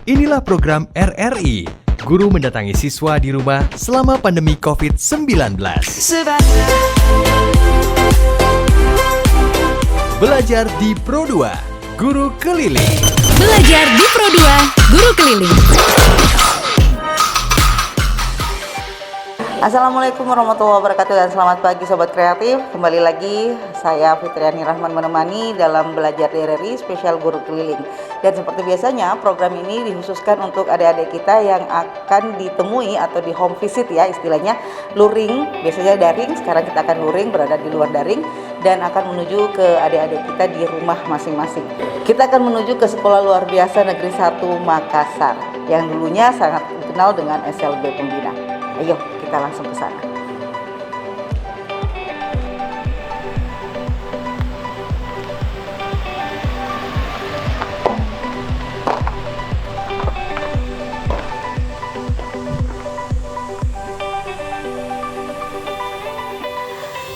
Inilah program RRI, guru mendatangi siswa di rumah selama pandemi COVID-19. Belajar di Pro 2, Guru Keliling. Belajar di Pro 2, Guru Keliling. Assalamualaikum warahmatullahi wabarakatuh dan selamat pagi Sobat Kreatif. Kembali lagi saya Fitriani Rahman menemani dalam Belajar di RRI spesial Guru Keliling. Dan seperti biasanya program ini dikhususkan untuk adik-adik kita yang akan ditemui atau di home visit ya istilahnya, luring, biasanya daring, sekarang kita akan luring berada di luar daring dan akan menuju ke adik-adik kita di rumah masing-masing. Kita akan menuju ke Sekolah Luar Biasa Negeri 1 Makassar yang dulunya sangat dikenal dengan SLB Pembina. Ayo kita langsung ke sana.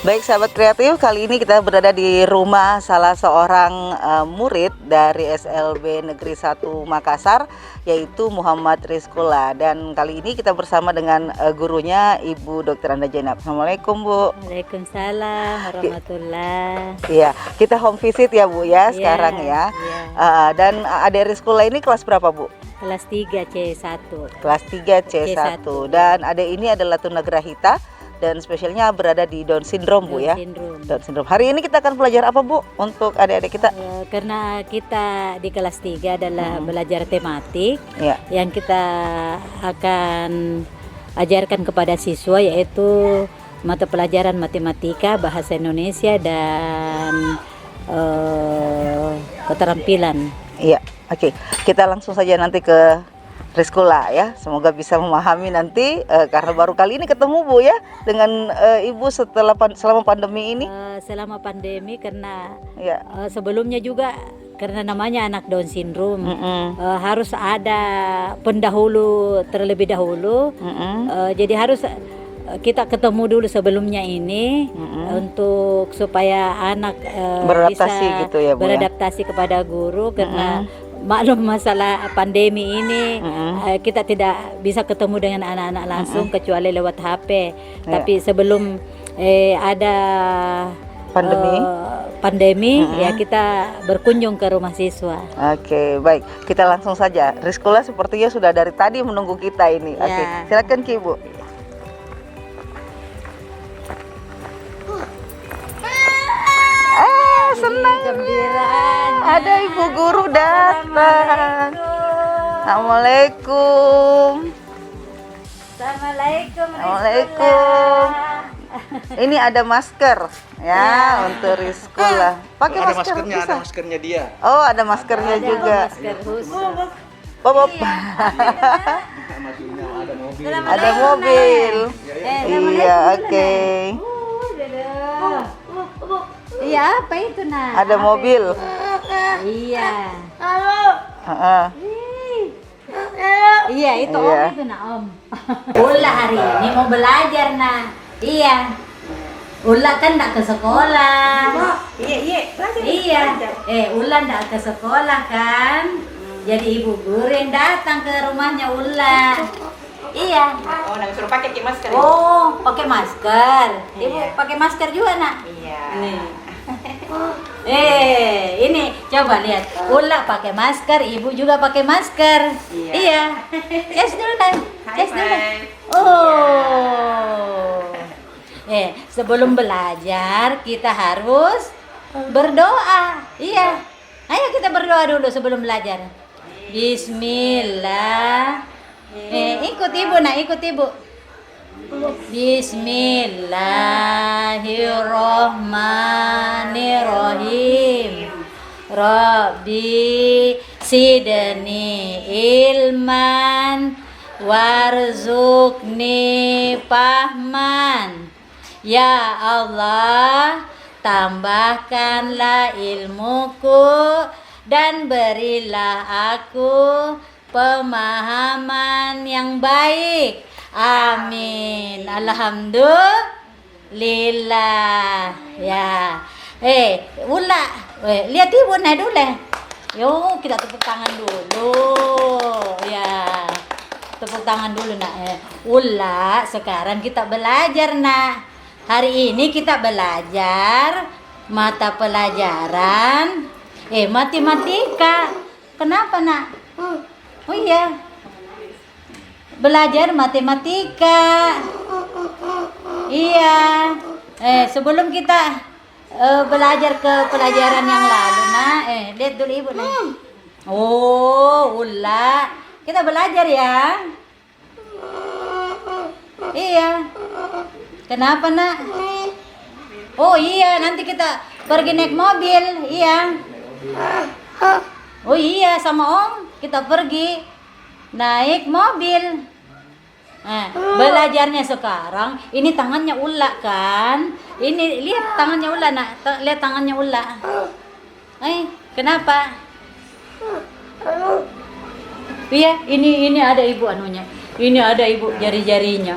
Baik sahabat kreatif, kali ini kita berada di rumah salah seorang murid dari SLB Negeri 1 Makassar, yaitu Muhammad Rizkula. Dan kali ini kita bersama dengan gurunya Ibu Dr. Anda Jenab. Assalamualaikum Bu. Waalaikumsalam warahmatullahi. Iya, kita home visit ya Bu ya sekarang ya. Dan adik Rizkula ini kelas berapa Bu? Kelas 3 C1. Kelas 3 C1. Dan adik ini adalah tunagrahita dan spesialnya berada di Down Syndrome Bu ya. Down Syndrome. Hari ini kita akan belajar apa Bu untuk adik-adik kita? Karena kita di kelas 3 adalah belajar tematik yang kita akan ajarkan kepada siswa, yaitu mata pelajaran matematika, bahasa Indonesia dan keterampilan. Iya, oke. Kita langsung saja nanti ke Rizkula ya, semoga bisa memahami nanti karena baru kali ini ketemu Bu ya dengan Ibu selama pandemi ini. Selama pandemi karena sebelumnya juga karena namanya anak Down syndrome harus ada pendahulu terlebih dahulu. Jadi harus kita ketemu dulu sebelumnya ini untuk supaya anak beradaptasi bisa gitu ya Bu, beradaptasi kepada guru karena maklum masalah pandemi ini kita tidak bisa ketemu dengan anak-anak langsung kecuali lewat HP. Tapi sebelum ada pandemi ya kita berkunjung ke rumah siswa. Oke, baik. Kita langsung saja. Rizkula sepertinya sudah dari tadi menunggu kita ini. Oke, silakan Ki Bu. Senang Gembiraan. ada Ibu Guru datang. Assalamualaikum. Assalamualaikum. Ini ada masker ya untuk Rizkula. Pakai ada masker maskernya, bisa? ada maskernya dia. Oh, ada maskernya juga. Masker khusus. Pop. Ada mobil. Ada mobil. Iya, oke. Iya, apa itu nak? Ada mobil. Iya. Heeh. Iya, itu Iya. Om itu nak Om. Ula hari ini mau belajar nak. Iya. Ula kan nak ke sekolah. Iya. Ula nak ke sekolah kan. Jadi ibu guru yang datang ke rumahnya Ula. Iya. Oh, nak suruh pakai masker. Oh, pakai masker. Ibu pakai masker juga nak. Iya. Nih. Ini coba lihat. Ula pakai masker, ibu juga pakai masker. Iya. Yes dulu nak. Yes dulu. Oh. Sebelum belajar kita harus berdoa. Iya. Ayo kita berdoa dulu sebelum belajar. Bismillah. Ikut ibu nak, ikut ibu. Bismillahirrahmanirrahim. Rabbi sidni ilman warzuqni fahman. Ya Allah, tambahkanlah ilmuku dan berilah aku pemahaman yang baik. Amin. Alhamdulillah. Ya. Ula. Lihat ibu nak dulu. Yuk, kita tepuk tangan dulu. Ya. Tepuk tangan dulu, Nak. Ula, sekarang kita belajar, Nak. Hari ini kita belajar mata pelajaran matematika. Kenapa, Nak? Oh iya. Belajar matematika. Iya. Sebelum kita belajar ke pelajaran yang lalu, Nak. Lihat dulu Ibu, Nak. Oh, Ula. Kita belajar ya. Iya. Kenapa, Nak? Oh iya, nanti kita pergi naik mobil. Iya. Oh iya, sama Om kita pergi naik mobil. Nah, belajarnya sekarang, ini tangannya Ula kan? Ini lihat tangannya Ula, Nak. Lihat tangannya Ula. Kenapa? Iya, ini ada Ibu anunya. Ini ada Ibu jari-jarinya.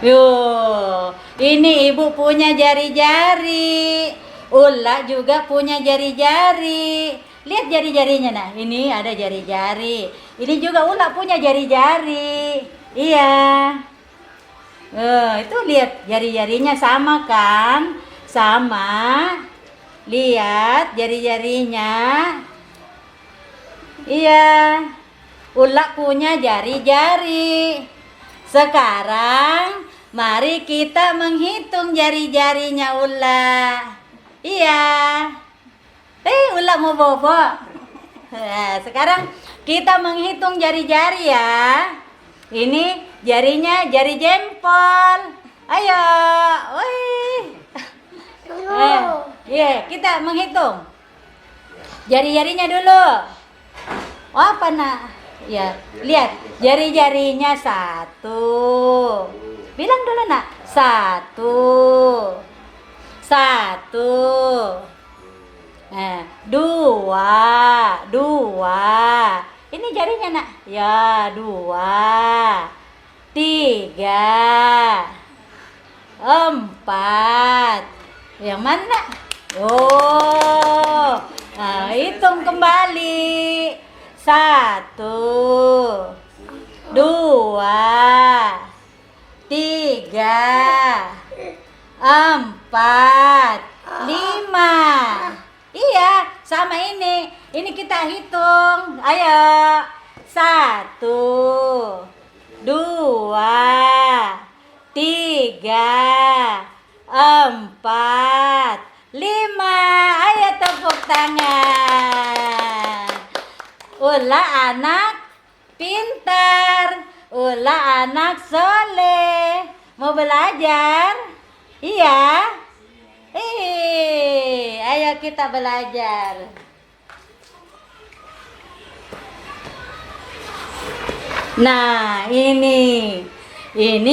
Yo, ini Ibu punya jari-jari. Ula juga punya jari-jari. Lihat jari-jarinya, Nah. Ini ada jari-jari. Ini juga Ula punya jari-jari. Iya. Itu lihat jari-jarinya sama kan? Sama. Lihat jari-jarinya. Iya. Ula punya jari-jari. Sekarang mari kita menghitung jari-jarinya Ula. Iya. Ula mau bobo. Nah, sekarang kita menghitung jari-jari ya. Ini jarinya jari jempol. Ayo. Kita menghitung. Jari-jarinya dulu. Apa, Nak? Ya, lihat jari-jarinya 1. Bilang dulu, Nak. 1. 1. 2. 2. Ini jarinya, Nak. Ya, 2. 3. 4. Yang mana? Oh. Nah, hitung kembali. 1, 2, 3, 4, 5. Iya, sama ini. Ini kita hitung. Ayo. 1, 2, 3, 4, 5. Ayo tepuk tangan. Ula anak pintar. Ula anak soleh. Mau belajar? Iya. Ayo kita belajar. Nah, ini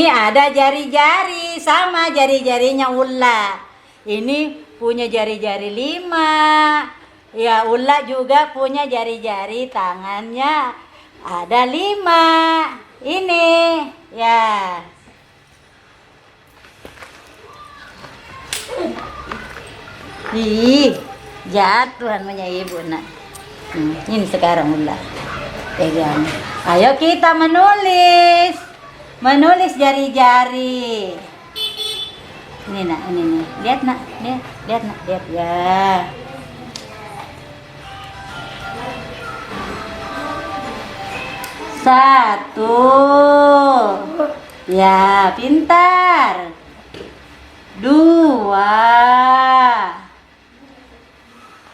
ada jari-jari sama jari-jarinya Ula. Ini punya jari-jari 5. Ya, Ula juga punya jari-jari tangannya ada 5. Ini, ya. Jatuh namanya Ibu, Nak. Ini sekarang Ula. Pegang. Ayo kita menulis. Menulis jari-jari. Ini, Nak, ini nih. Lihat, Nak. Lihat, Nak. Lihat ya. Satu. Ya, pintar. 2.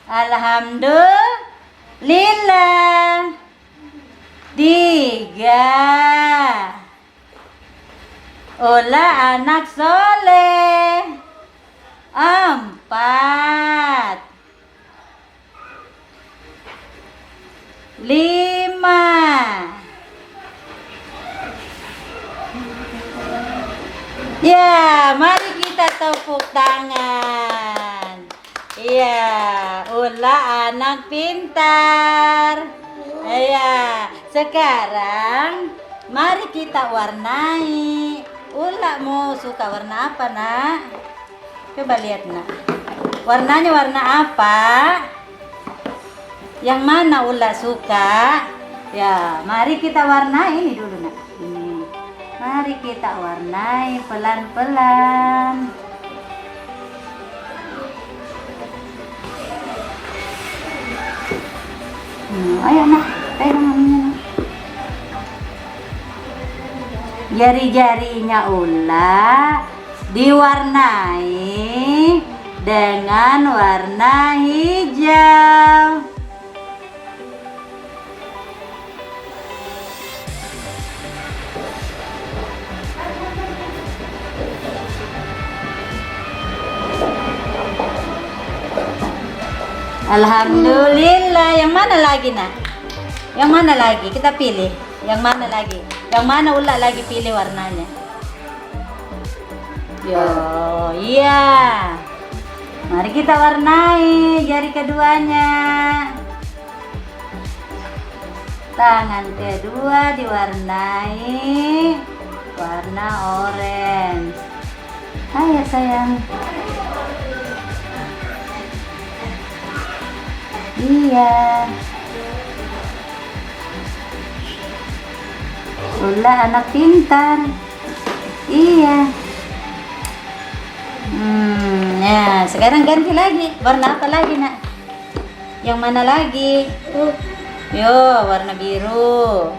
Alhamdulillah. 3. Ula anak soleh. 4. 5. Ya, mari kita tepuk tangan. Iya, Ula anak pintar. Iya, sekarang mari kita warnai. Ula mau suka warna apa, Nak? Coba lihat, Nak. Warnanya warna apa? Yang mana Ula suka? Ya, mari kita warnai ini dulu nak. Ini. Mari kita warnai pelan-pelan. Ayo nak, pegang ininya nak. Jari-jarinya Ula diwarnai dengan warna hijau. Alhamdulillah. Yang mana lagi nak? Yang mana lagi? Kita pilih. Yang mana lagi? Yang mana Ula lagi pilih warnanya? Yo, iya. Mari kita warnai jari keduanya. Tangan kedua diwarnai warna orange. Ayo sayang. Iya. Ula anak pintar. Iya. Ya, sekarang ganti lagi. Warna apa lagi, nak? Yang mana lagi? Yo, warna biru.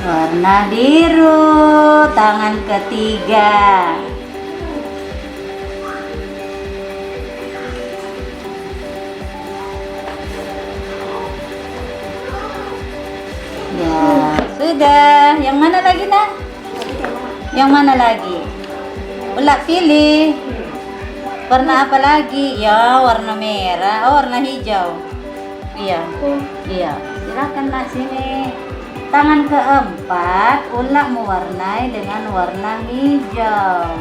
Warna biru, tangan ketiga. Ya, sudah. Yang mana lagi, nak? Yang mana lagi? Ula pilih. Warna apa lagi? Ya, warna merah. Oh, warna hijau. Iya. Iya. Silakan nak sini. Tangan keempat, Ula mewarnai dengan warna hijau.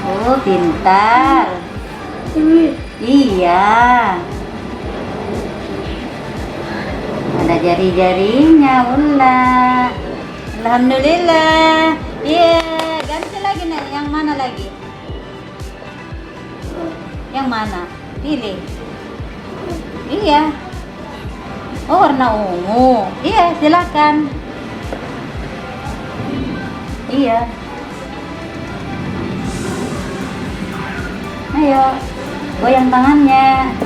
Oh, pintar. Iya. Ada jari-jarinya, Ula. Alhamdulillah. Iya. Ganti lagi nih, yang mana lagi? Yang mana? Pilih. Iya. Oh, warna ungu. Iya, silakan. Iya. Ayo, goyang tangannya.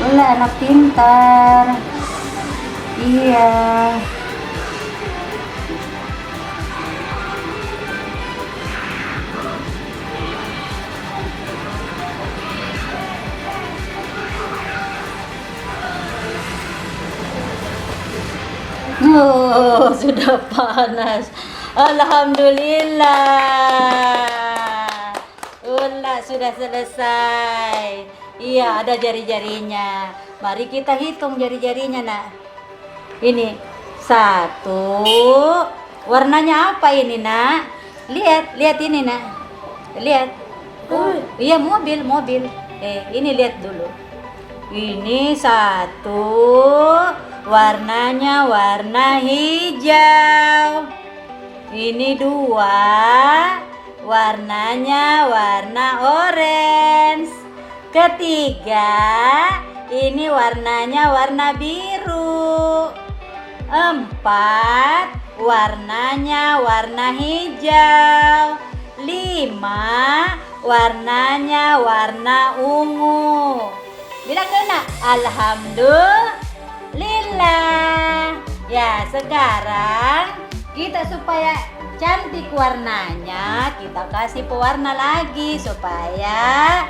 Ula anak pintar. Iya. Oh, sudah panas. Alhamdulillah. Ula sudah selesai. Iya, ada jari-jarinya. Mari kita hitung jari-jarinya, nak. Ini 1. Warnanya apa ini, nak? Lihat ini, nak. Lihat. Oh, iya, mobil. Ini lihat dulu. Ini 1. Warnanya warna hijau. Ini 2. Warnanya warna orange. Ketiga, ini warnanya warna biru. 4, warnanya warna hijau. 5, warnanya warna ungu. Bilang kena, alhamdulillah. Ya, sekarang kita supaya cantik warnanya, kita kasih pewarna lagi supaya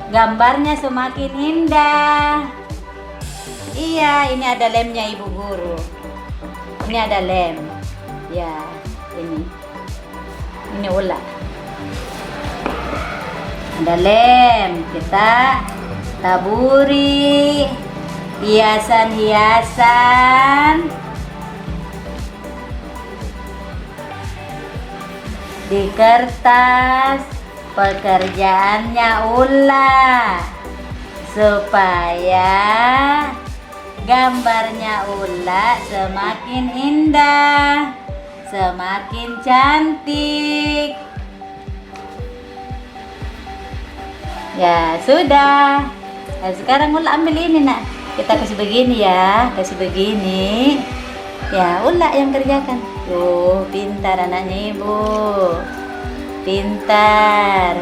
gambarnya semakin indah. Iya, ini ada lemnya Ibu Guru. Ini ada lem. Ya, ini. Ini Ula. Ada lem. Kita taburi hiasan-hiasan di kertas pekerjaannya Ula supaya gambarnya Ula semakin indah, semakin cantik. Ya sudah. Nah, sekarang Ula ambil ini nak. Kita kasih begini ya, kasih begini. Ya Ula yang kerjakan. Tuh pintar anaknya ibu, pintar.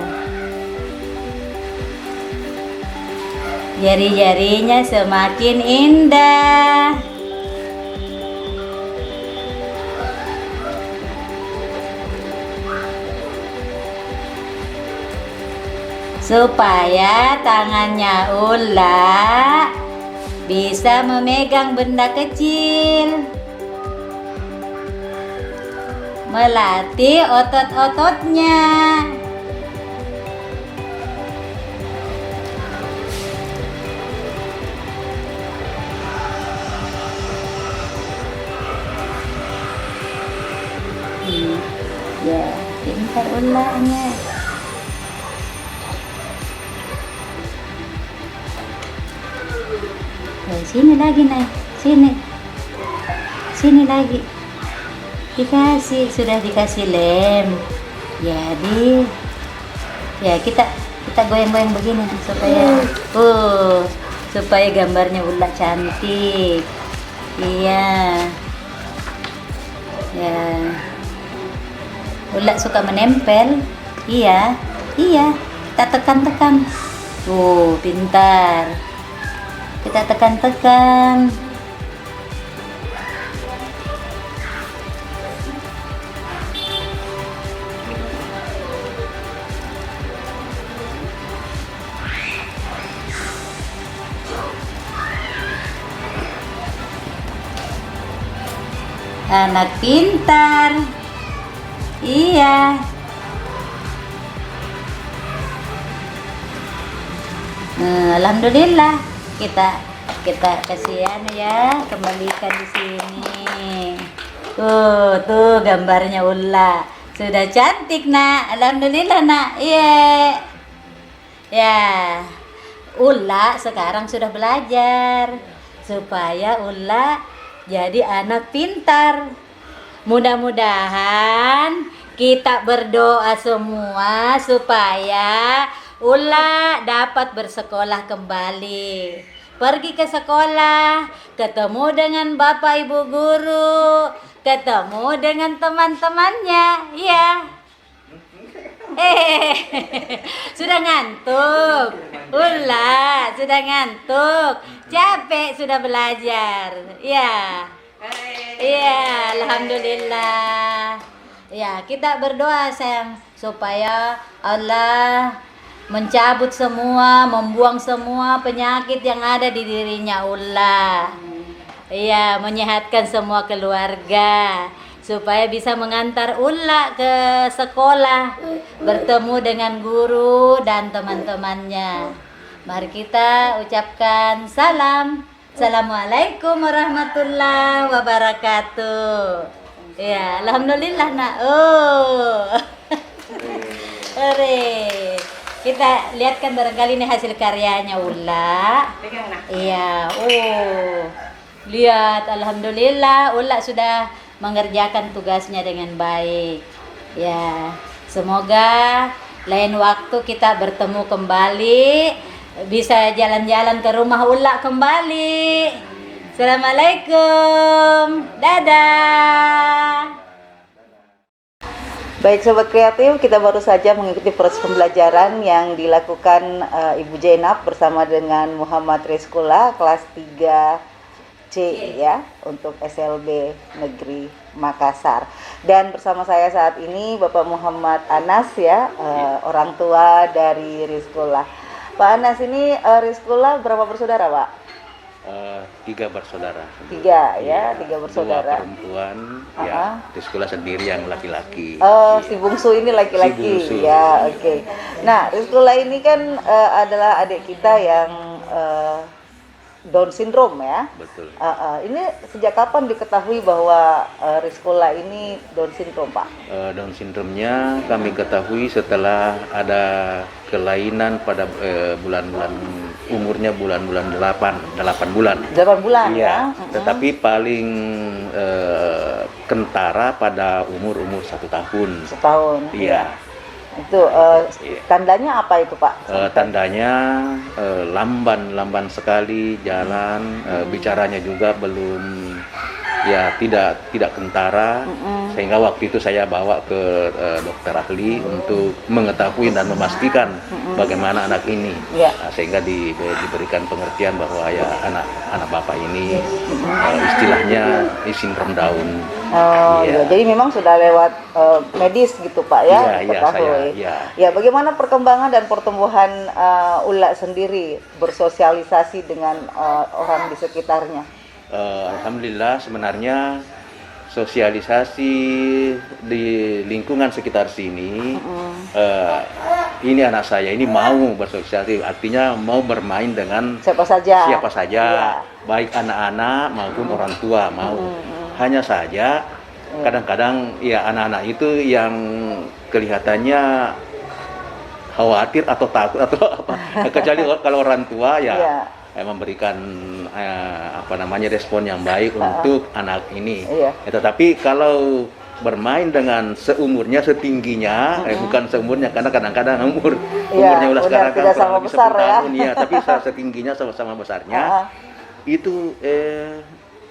Jari-jarinya semakin indah. Supaya tangannya Ula bisa memegang benda kecil, melatih otot-ototnya. Ya, pintar Ulanya. Sini lagi naik, sini lagi. Dikasih, sudah dikasih lem. Jadi, ya kita goyang-goyang begini supaya gambarnya Ula cantik. Iya, ya. Ula suka menempel. Iya, kita tekan-tekan. Tuh, pintar. Kita tekan-tekan. Anak pintar. Iya. Alhamdulillah. Kita kasihan ya, kembalikan di sini. Tuh gambarnya Ula. Sudah cantik nak. Alhamdulillah nak. Iya. Ya. Ula sekarang sudah belajar supaya Ula jadi anak pintar. Mudah-mudahan kita berdoa semua supaya Ula dapat bersekolah kembali. Pergi ke sekolah, ketemu dengan Bapak Ibu guru, ketemu dengan teman-temannya, ya. Sudah ngantuk. Ula, sudah ngantuk. Capek sudah belajar. Ya. Iya, alhamdulillah. Ya, kita berdoa sayang supaya Allah mencabut semua, membuang semua penyakit yang ada di dirinya Ula. Iya, menyehatkan semua keluarga supaya bisa mengantar Ula ke sekolah, bertemu dengan guru dan teman-temannya. Mari kita ucapkan salam. Assalamualaikum warahmatullahi wabarakatuh. Ya, alhamdulillah nak. Hore. Kita lihatkan barangkali ini hasil karyanya Ula. Iya, lihat, alhamdulillah Ula sudah mengerjakan tugasnya dengan baik. Ya, semoga lain waktu kita bertemu kembali, bisa jalan-jalan ke rumah Ula kembali. Assalamualaikum, dadah. Baik Sobat Kreatif, kita baru saja mengikuti proses pembelajaran yang dilakukan Ibu Jainab bersama dengan Muhammad Rizkula kelas 3C ya untuk SLB Negeri Makassar. Dan bersama saya saat ini Bapak Muhammad Anas ya, orang tua dari Rizkula. Pak Anas, ini Rizkula berapa bersaudara Pak? 3 bersaudara. 3 Iya, ya, 3 2 bersaudara. perempuan, ya di sekolah sendiri yang laki-laki. Oh, Iya. si bungsu ini laki-laki. Si bungsu. Ya, oke. Nah, Rizkula ini kan adalah adik kita yang Down syndrome ya. Betul. Ini sejak kapan diketahui bahwa Rizkula ini Down syndrome, Pak? Down syndrome-nya kami ketahui setelah ada kelainan pada bulan-bulan umurnya bulan-bulan 8 bulan. 8 bulan Iya, ya. tetapi paling kentara pada umur 1 tahun. Setahun. Iya. Itu Iya. tandanya apa itu, Pak? Tandanya lamban sekali jalan, bicaranya juga belum, ya tidak kentara, sehingga waktu itu saya bawa ke dokter ahli untuk mengetahui dan memastikan bagaimana anak ini. Iya. Nah, sehingga diberikan pengertian bahwa ya anak bapak ini istilahnya sindrom Down. Oh iya, Iya. jadi memang sudah lewat medis gitu Pak ya, Iya, ketahui. iya. Ya, bagaimana perkembangan dan pertumbuhan Ula sendiri bersosialisasi dengan orang di sekitarnya? Alhamdulillah sebenarnya sosialisasi di lingkungan sekitar sini, ini anak saya ini mau bersosialisasi, artinya mau bermain dengan Siapa saja? Iya. baik anak-anak maupun orang tua mau. Hanya saja kadang-kadang ya anak-anak itu yang kelihatannya khawatir atau takut atau apa, kecuali kalau orang tua ya. Iya. Memberikan respon yang baik untuk anak ini. Iya. Tetapi kalau bermain dengan seumurnya, setingginya, bukan seumurnya karena kadang-kadang umurnya udah benar, sekarang kan tidak kurang sama lebih besar 10 ya. tahun ya, tapi setingginya sama besarnya itu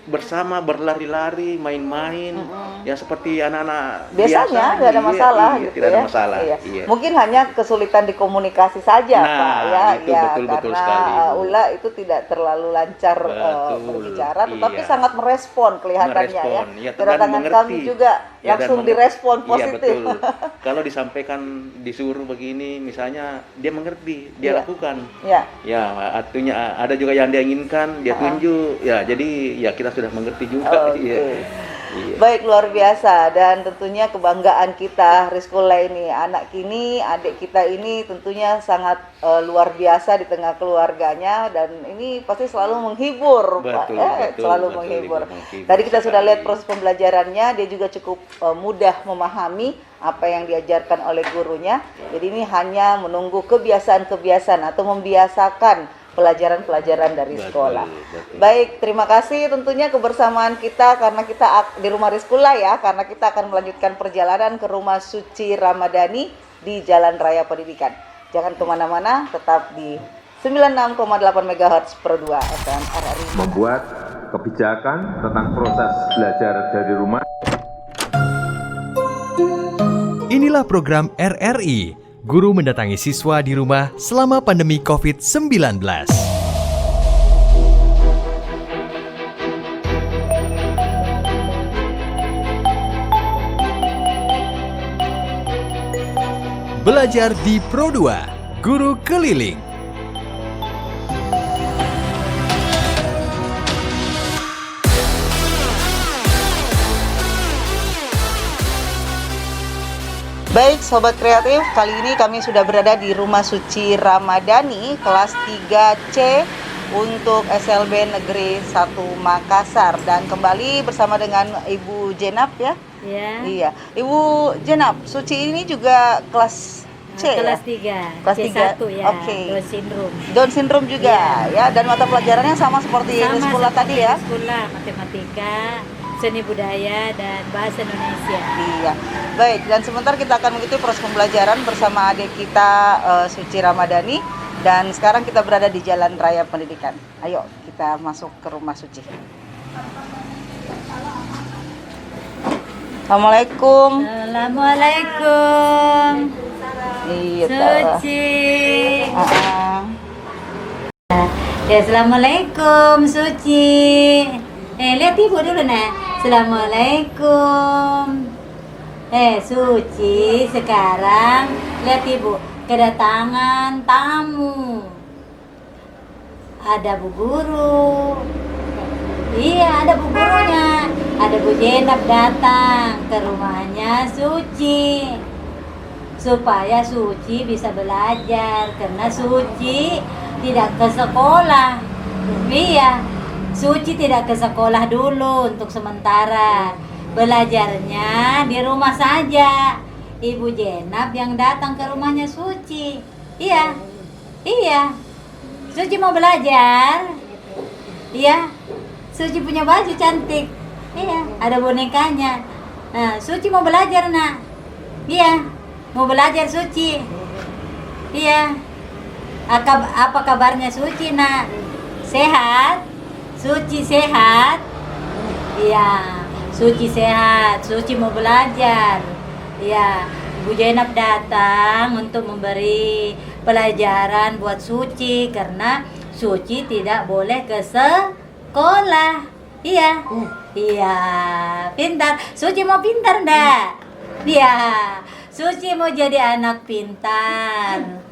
bersama berlari-lari, main-main, ya seperti anak-anak Biasanya biasa. nggak ada masalah Iya, gitu tidak ada ya. masalah. Iya. Iya. Mungkin hanya kesulitan dikomunikasi saja Nah, Pak ya. itu Ya, betul-betul karena sekali. Ula itu tidak terlalu lancar Betul, berbicara, tetapi iya. sangat merespon kelihatannya Merespon, ya. ya, dan Kedatangan mengerti. kami juga Ya, dan langsung direspon Iya, positif. betul. Kalau disampaikan, disuruh begini, misalnya dia mengerti, dia Iya. lakukan. Ya. Ya, artinya ada juga yang dia inginkan, dia tunjuk. Ya, jadi ya kita sudah mengerti juga. Oke. Iya. Iya. Baik, luar biasa, dan tentunya kebanggaan kita Rizkula ini, anak kini, adik kita ini tentunya sangat luar biasa di tengah keluarganya, dan ini pasti selalu menghibur Pak, Betul, ya, betul, selalu betul, menghibur. menghibur Tadi kita sudah sekali. lihat proses pembelajarannya, dia juga cukup mudah memahami apa yang diajarkan oleh gurunya. Jadi ini hanya menunggu kebiasaan-kebiasaan atau membiasakan pelajaran-pelajaran dari Betul, sekolah. betul. Baik, terima kasih tentunya kebersamaan kita karena kita di rumah Rizkula ya, karena kita akan melanjutkan perjalanan ke Rumah Suci Ramadhani di Jalan Raya Pendidikan. Jangan kemana-mana, tetap di 96,8 MHz per 2 FM RRI. Membuat kebijakan tentang proses belajar dari rumah. Inilah program RRI, Guru Mendatangi Siswa di Rumah selama pandemi COVID-19. Belajar di Pro 2, Guru Keliling. Baik Sobat Kreatif, kali ini kami sudah berada di Rumah Suci Ramadhani kelas 3C untuk SLB Negeri 1 Makassar. Dan kembali bersama dengan Ibu Jenab ya. Ya. Iya, Ibu Jenab, Suci ini juga kelas C Kelas ya? 3. Kelas C1 3, ya. oke. Down syndrome. Down syndrome juga ya, dan mata pelajarannya sama seperti di sekolah seperti tadi ya. di sekolah, matematika, seni budaya, dan bahasa Indonesia. Iya, baik. Dan sebentar kita akan mengikuti proses pembelajaran bersama adik kita Suci Ramadhani. Dan sekarang kita berada di Jalan Raya Pendidikan. Ayo kita masuk ke Rumah Suci. Assalamualaikum. Assalamualaikum. Iya. Suci. Ah, Ya, Assalamualaikum Suci. Lihat ibu dulu nah. Assalamualaikum. Suci, sekarang lihat ibu, kedatangan tamu. ada Bu Guru. Iya, ada Bu Gurunya. Ada Bu Jenab datang ke rumahnya Suci. Supaya Suci bisa belajar. Karena Suci tidak ke sekolah. Iya, Suci tidak ke sekolah dulu untuk sementara. Belajarnya di rumah saja. Ibu Jenab yang datang ke rumahnya Suci. Iya, iya. Suci mau belajar. Iya. Suci punya baju cantik. Iya, ada bonekanya. Nah, Suci mau belajar, Nak. Iya, mau belajar Suci. Iya. Apa kabarnya Suci, Nak? Sehat? Suci sehat? Iya, Suci sehat. Suci mau belajar. Iya, Bu Jenab datang untuk memberi pelajaran buat Suci karena Suci tidak boleh ke sekolah. Iya. Iya, pintar. Suci mau pintar enggak? Iya. Suci mau jadi anak pintar.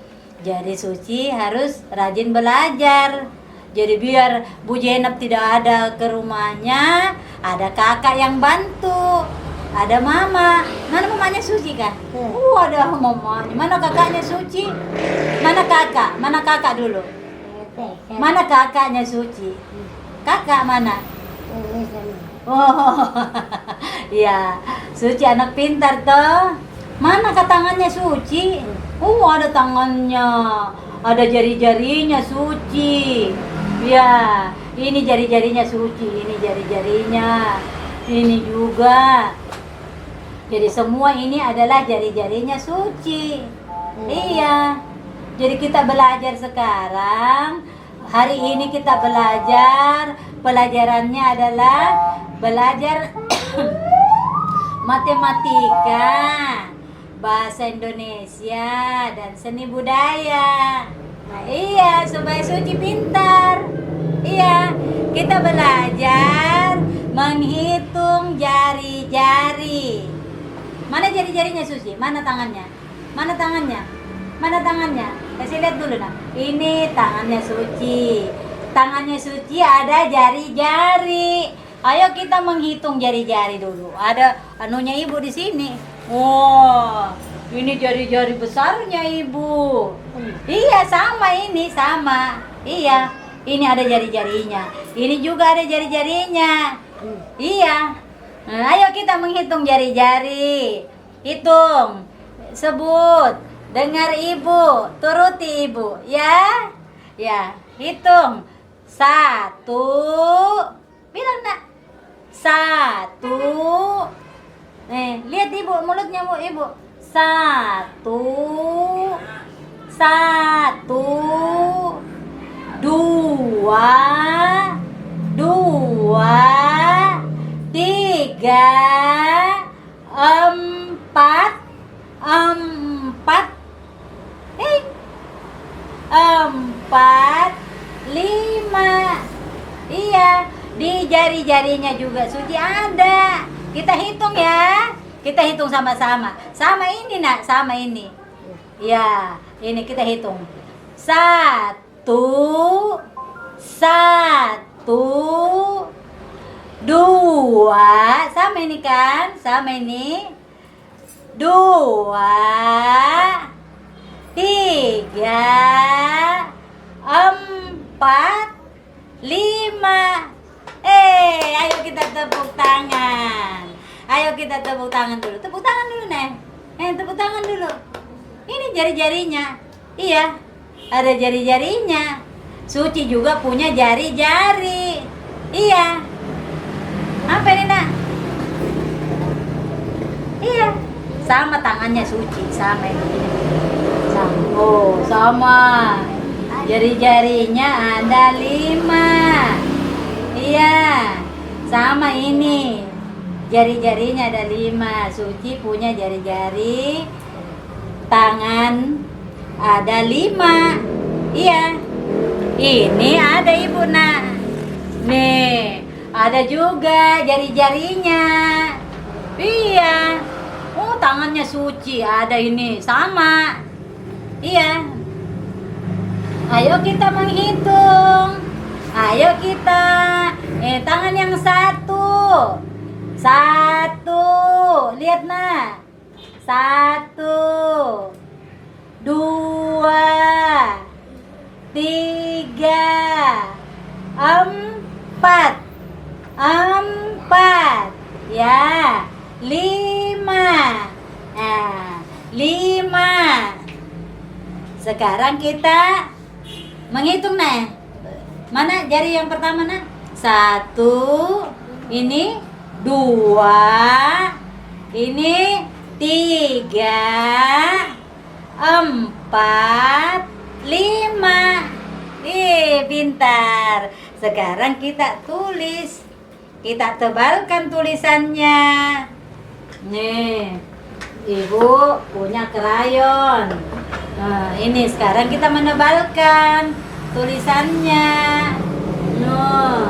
Jadi Suci harus rajin belajar. Jadi biar Bu Jenab tidak ada ke rumahnya, ada kakak yang bantu. Ada mama. Mana mamanya Suci kan? Ada mamanya. Mana kakaknya Suci? Mana kakak? Mana kakak dulu? Mana kakaknya Suci? Kakak mana? Oh, ya, Suci anak pintar toh. Mana tangannya Suci? Ada tangannya, ada jari-jarinya Suci. Ya, ini jari-jarinya Suci, ini jari-jarinya, ini juga. Jadi semua ini adalah jari-jarinya Suci. Iya. Jadi kita belajar sekarang. Hari ini kita belajar, pelajarannya adalah belajar matematika, bahasa Indonesia, dan seni budaya. Nah, iya, supaya Suci pintar. Iya, kita belajar menghitung jari-jari. Mana jari-jarinya Suci? Mana tangannya? Mana tangannya? Mana tangannya? Kasih lihat dulu, Nak. Ini tangannya Suci. Tangannya Suci ada jari-jari. Ayo kita menghitung jari-jari dulu. Ada anunya Ibu di sini. Ini jari-jari besarnya Ibu. Iya, sama ini, sama. Iya, ini ada jari-jarinya. Ini juga ada jari-jarinya. Iya. Nah, ayo kita menghitung jari-jari. Hitung. Sebut. Dengar Ibu, turuti Ibu, ya. Ya, hitung. 1. Bilang, Nak. 1. Lihat Ibu, mulutnya Ibu. 1. 1. 2. 2. 3. 4. 4, 5. Iya, di jari-jarinya juga Suci ada. Kita hitung ya. Kita hitung sama-sama. Sama ini, Nak, sama ini. Ya, ini kita hitung. 1. 2. Sama ini kan? Sama ini. 2. 3. 4. 5. Ayo kita tepuk tangan. Ayo kita tepuk tangan dulu. Tepuk tangan dulu, Neng. Tepuk tangan dulu. Ini jari-jarinya. Iya, ada jari-jarinya. Suci juga punya jari-jari. Iya. Apa ini, Nak? Iya. Sama tangannya Suci, sama ini. Sama. Sama. Jari-jarinya ada 5. Iya. Sama ini. Jari-jarinya ada 5. Suci punya jari-jari tangan ada 5. Iya. Ini ada Ibu, Nak. Nih, ada juga jari-jarinya. Iya. Tangannya Suci ada ini sama. Iya. Ayo kita menghitung. Ayo kita. Tangan yang satu. Satu. Lihat nah. Satu. Dua. Tiga. Empat. Empat. Ya. Lima. Nah, lima. Sekarang kita menghitung nah. Mana jari yang pertama nah? Satu. Ini dua. Ini tiga. Empat. Lima. Pintar. Sekarang kita tulis. Kita tebalkan tulisannya. Nih, Ibu punya krayon. Nah, ini sekarang kita menebalkan tulisannya. Nah,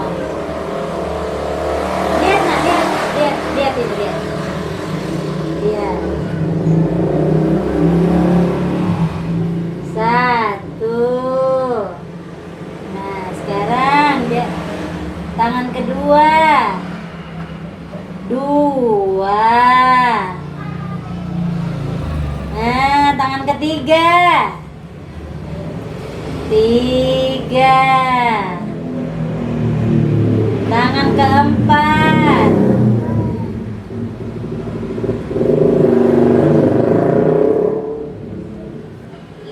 lihat nak, lihat ini lihat. Lihat. Satu. Nah, sekarang dia tangan kedua. Dua. Nah, tangan ketiga. Tiga. Tangan keempat.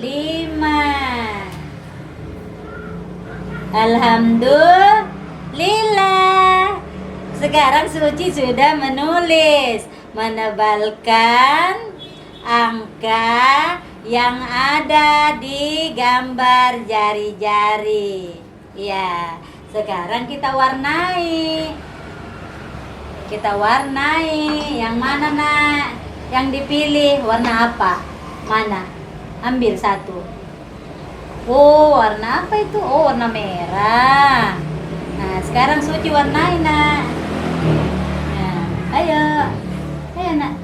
Lima. Alhamdulillah. Sekarang Suci sudah menulis, menebalkan angka yang ada di gambar jari-jari. Ya, sekarang kita warnai. Kita warnai. Yang mana nak? Yang dipilih warna apa? Mana? Ambil satu. Oh, warna apa itu? Oh, warna merah. Nah, sekarang Suci warnai nak. Nah, ayo. Ayo nak.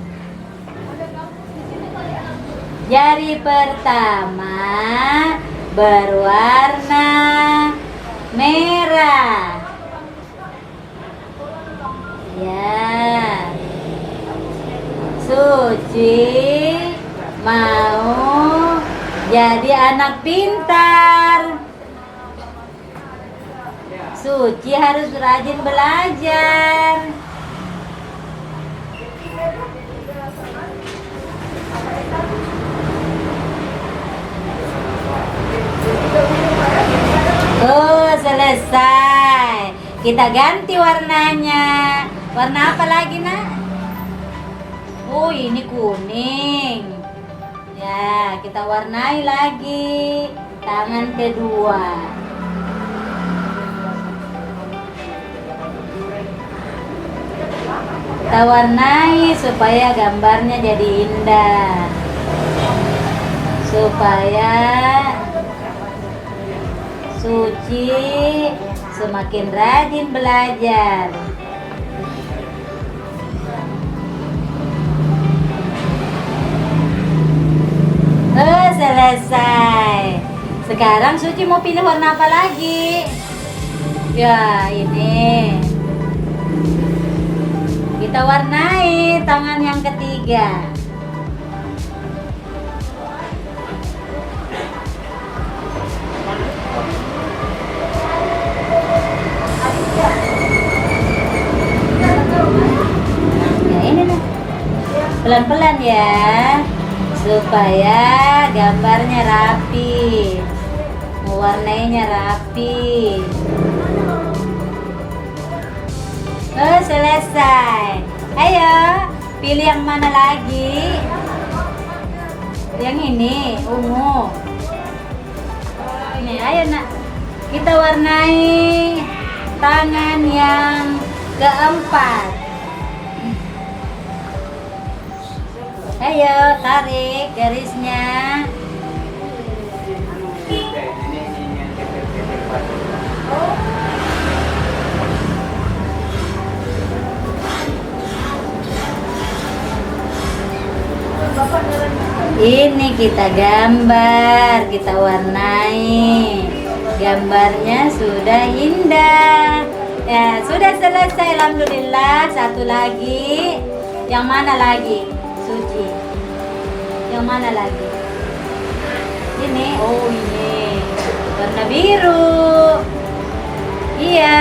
Jari pertama berwarna merah. Ya. Suci mau jadi anak pintar. Suci harus rajin belajar. Oh, selesai. Kita ganti warnanya. Warna apa lagi, nak? Oh, ini kuning. Ya, kita warnai lagi tangan kedua. Kita warnai supaya gambarnya jadi indah. Supaya Suci semakin rajin belajar. Selesai. Sekarang Suci mau pilih warna apa lagi? Ya, ini. Kita warnai tangan yang ketiga. Ya, ini nih. Pelan-pelan ya. Supaya gambarnya rapi, mewarnainya rapi. Oh, selesai. Ayo, pilih yang mana lagi? Yang ini, ungu. Ini, ayo nak. Kita warnai tangan yang keempat. Ayo, tarik garisnya. Ini kita gambar, kita warnai. Gambarnya sudah indah. Ya, sudah selesai, alhamdulillah. Satu lagi. Yang mana lagi? Suci. Yang mana lagi? Ini. Oh, ini. Warna biru. Iya.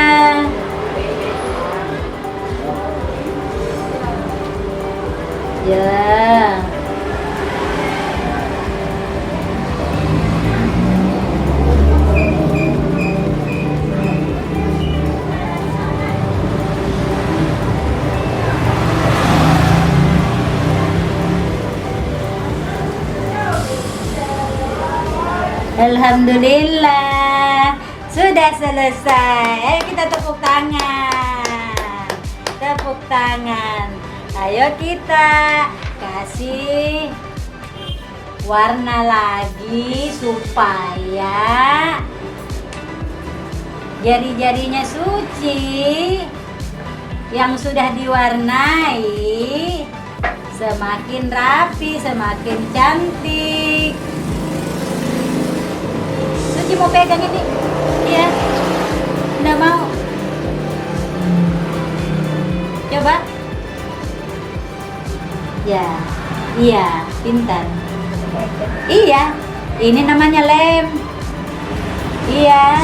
Ya. Alhamdulillah, sudah selesai. Ayo kita tepuk tangan. Tepuk tangan. Ayo kita kasih warna lagi supaya jari-jarinya Suci yang sudah diwarnai semakin rapi, semakin cantik. Suci mau pegang ini? Iya. Nggak mau. Coba. Ya, iya, pintar. Iya, ini namanya lem. Iya.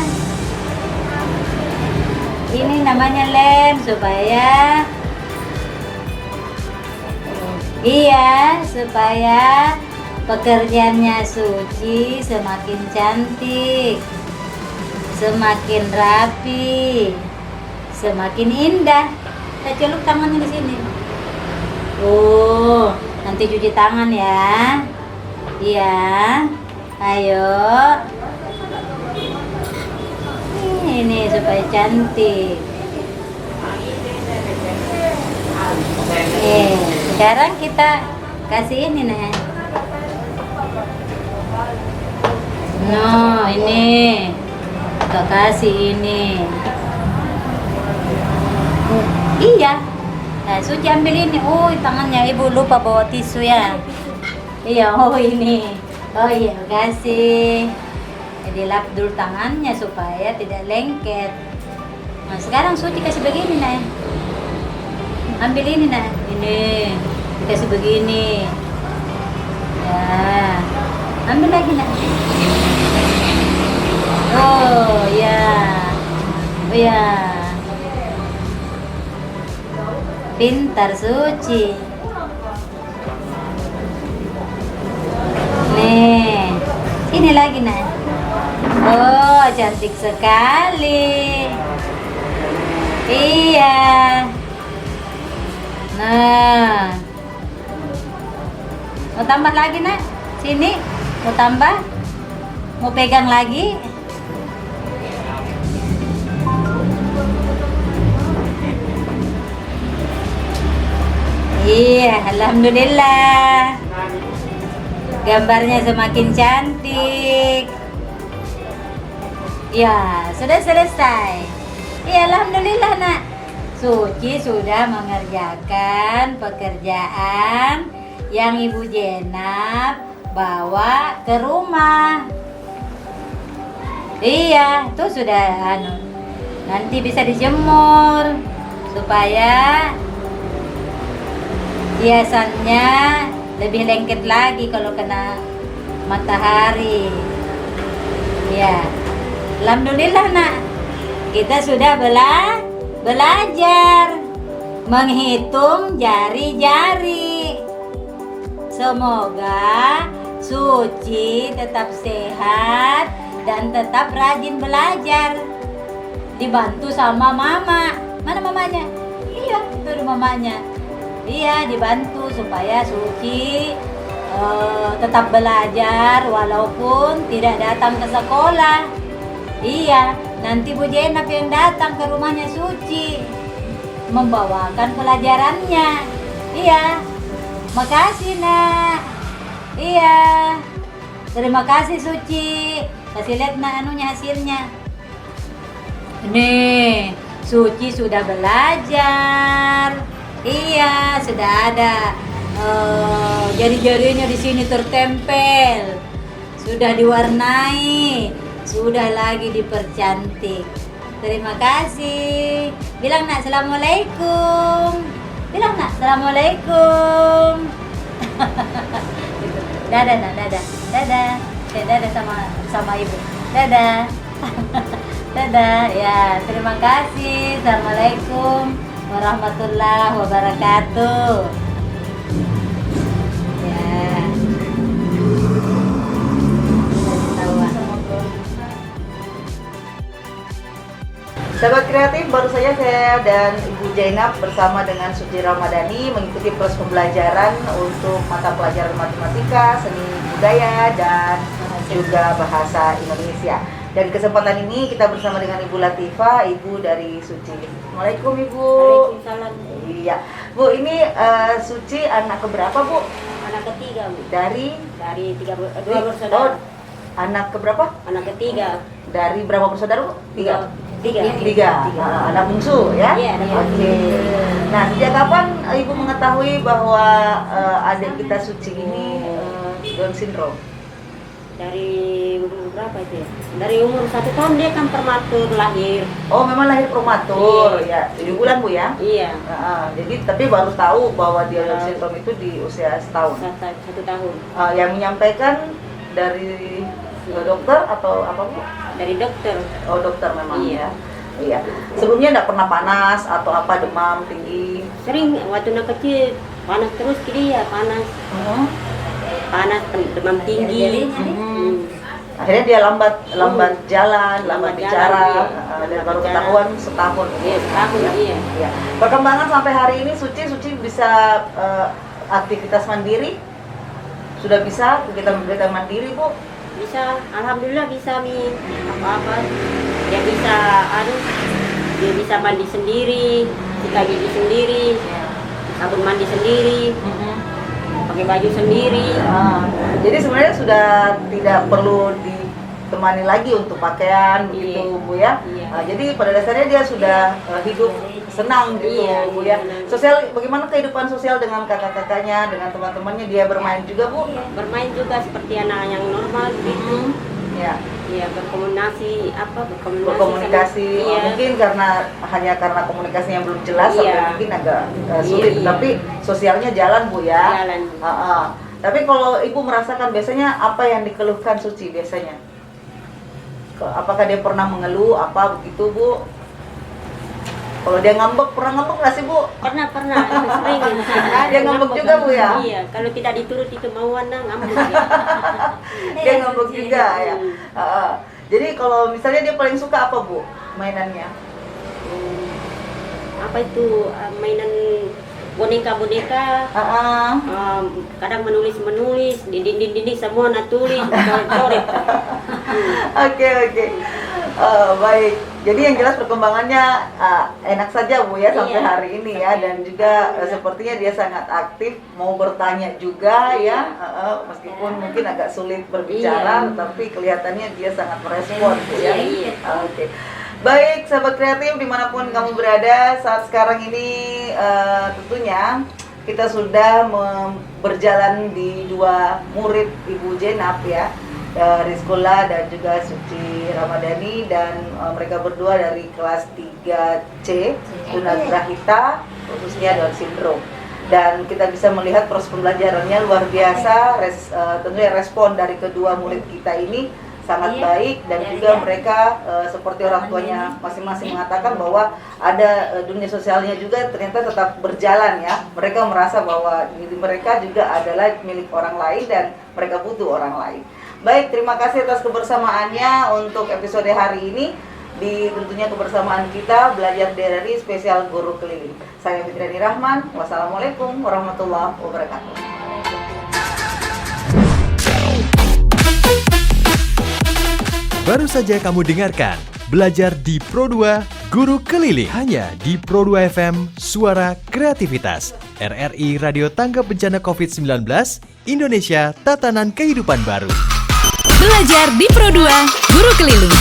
Ini namanya lem supaya supaya pekerjaannya Suci semakin cantik, semakin rapi, semakin indah. Kita celup tangannya di sini. Oh, nanti cuci tangan ya. Iya. Ayo. Ini supaya cantik. Sekarang kita kasih ini nih. No, ini kita kasih ini. Iya. Nah, Suci ambil ini. Oh, tangannya ibu lupa bawa tisu ya. Iya, oh ini. Oh iya, kasih. Jadi lap dulu tangannya supaya tidak lengket. Nah, sekarang Suci kasih begini nah. Ambil ini nah. Ini. Kasih begini. Ya. Ambil lagi nak. Oh ya. Oh ya. Pintar Suci. Nih. Ini lagi nak. Oh, cantik sekali. Iya. Nah. Mau tambah lagi nak? Sini. Mau tambah? Mau pegang lagi? Iya, alhamdulillah. Gambarnya semakin cantik. Ya, sudah selesai. Iya, alhamdulillah nak. Suci sudah mengerjakan pekerjaan yang Ibu Jenab bawa ke rumah. Iya, itu sudah nanti bisa dijemur supaya hiasannya lebih lengket lagi kalau kena matahari. Ya, alhamdulillah nak, kita sudah belajar menghitung jari-jari. Semoga Suci tetap sehat dan tetap rajin belajar. Dibantu sama mama. Mana mamanya? Iya, itu mamanya. Iya, dibantu supaya Suci tetap belajar walaupun tidak datang ke sekolah. Iya, nanti Bu Jenab yang datang ke rumahnya Suci membawakan pelajarannya. Iya, makasih nak. Iya, terima kasih Suci. Kasih lihat nak anunya hasilnya. Nih, Suci sudah belajar. Iya, sudah ada jari-jarinya di sini tertempel. Sudah diwarnai. sudah lagi dipercantik. Terima kasih. Bilang nak assalamualaikum. Bilang nak assalamualaikum. Dadah nak, dadah. Dadah. Dadah sama ibu. Dadah. Dadah. Ya, terima kasih. Assalamualaikum warahmatullahi wabarakatuh. Ya. Sahabat kreatif, baru saja saya dan Ibu Jainab bersama dengan Suci Ramadhani mengikuti proses pembelajaran untuk mata pelajaran matematika, seni budaya, dan juga bahasa Indonesia. Dan kesempatan ini kita bersama dengan Ibu Latifah, ibu dari Suci. Assalamualaikum Ibu. Waalaikumsalam. Iya, Bu, ini Suci anak keberapa Bu? Anak ketiga, Bu. Dari 2 bersaudara. Anak keberapa? Anak ketiga. Dari berapa bersaudara Bu? Tiga. Tiga. Anak bungsu ya? Iya, anak Oke. bungsu. Nah, sejak kapan Ibu mengetahui bahwa adik kita Suci ini Down syndrome? Dari umur berapa itu ya? Dari umur 1 tahun dia kan prematur lahir. Oh, memang lahir prematur Iya. ya. 7 bulan Bu ya? Iya. Jadi tapi baru tahu bahwa dia Down syndrome itu di usia setahun. 1 tahun. Yang menyampaikan dari dokter atau apa Bu? Dari dokter. Oh, dokter memang Iya. ya. Iya. Sebelumnya enggak pernah panas atau apa, demam tinggi? Sering waktu anak kecil panas terus dia panas. Panas, demam tinggi. Akhirnya dia lambat jalan, lambat Lambat bicara, jalan, dan iya. baru ketahuan setahun. Iya, setahun, iya. Iya. Perkembangan sampai hari ini Suci bisa aktivitas mandiri? Sudah bisa kegiatan mandiri Bu? Bisa, alhamdulillah bisa Mi. Apa-apa. Dia bisa mandi sendiri, sikat gigi sendiri, sabun mandi sendiri. Pakai baju sendiri. Jadi sebenarnya sudah tidak perlu ditemani lagi untuk pakaian begitu Bu ya. Iya. Jadi pada dasarnya dia sudah hidup senang gitu Iya, Bu ya. senang. Sosial, bagaimana kehidupan sosial dengan kakak-kakaknya, dengan teman-temannya, dia bermain juga Bu? Bermain juga seperti anak yang normal gitu. Ya. Iya, berkomunikasi. Berkomunikasi. Iya. Mungkin hanya karena komunikasinya belum jelas Iya. sampai mungkin agak sulit, Iya. tapi sosialnya jalan Bu ya. Jalan. Tapi kalau Ibu merasakan biasanya apa yang dikeluhkan Suci biasanya? Apakah dia pernah mengeluh apa begitu Bu? Kalau dia ngambek, pernah ngambek nggak sih Bu? Pernah sering. Dia ngambek juga Bu ya? Iya, kalau tidak dituruti kemauan ngambek. Dia ngambek juga ya. Jadi kalau misalnya dia paling suka apa Bu mainannya? Apa itu mainan boneka-boneka? Kadang menulis di dinding semua tulis, coret. Oke. Baik. Jadi yang jelas perkembangannya enak saja Bu ya sampai Iya. hari ini ya, dan juga sepertinya dia sangat aktif, mau bertanya juga ya, meskipun mungkin agak sulit berbicara, Iya. tapi kelihatannya dia sangat merespon Bu ya. Iya. Oke. Baik, sahabat kreatif dimanapun kamu berada, saat sekarang ini tentunya kita sudah berjalan di 2 murid Ibu Jainab ya, Rizkola dan juga Suci Ramadhani, dan mereka berdua dari kelas 3C tunagrahita khususnya Down syndrome. Dan kita bisa melihat proses pembelajarannya luar biasa, tentunya respon dari kedua murid kita ini sangat baik, dan juga mereka seperti orang tuanya masing-masing mengatakan bahwa ada dunia sosialnya juga ternyata tetap berjalan ya. Mereka merasa bahwa diri mereka juga adalah milik orang lain dan mereka butuh orang lain. Baik, terima kasih atas kebersamaannya untuk episode hari ini di tentunya kebersamaan kita belajar DRRI spesial Guru Keliling. Saya Fitriani Rahman. Wassalamualaikum warahmatullahi wabarakatuh. Baru saja kamu dengarkan Belajar di Pro2 Guru Keliling hanya di Pro2 FM Suara Kreativitas. RRI Radio Tanggap Bencana COVID-19 Indonesia Tatanan Kehidupan Baru. Belajar di Pro2 Guru Keliling.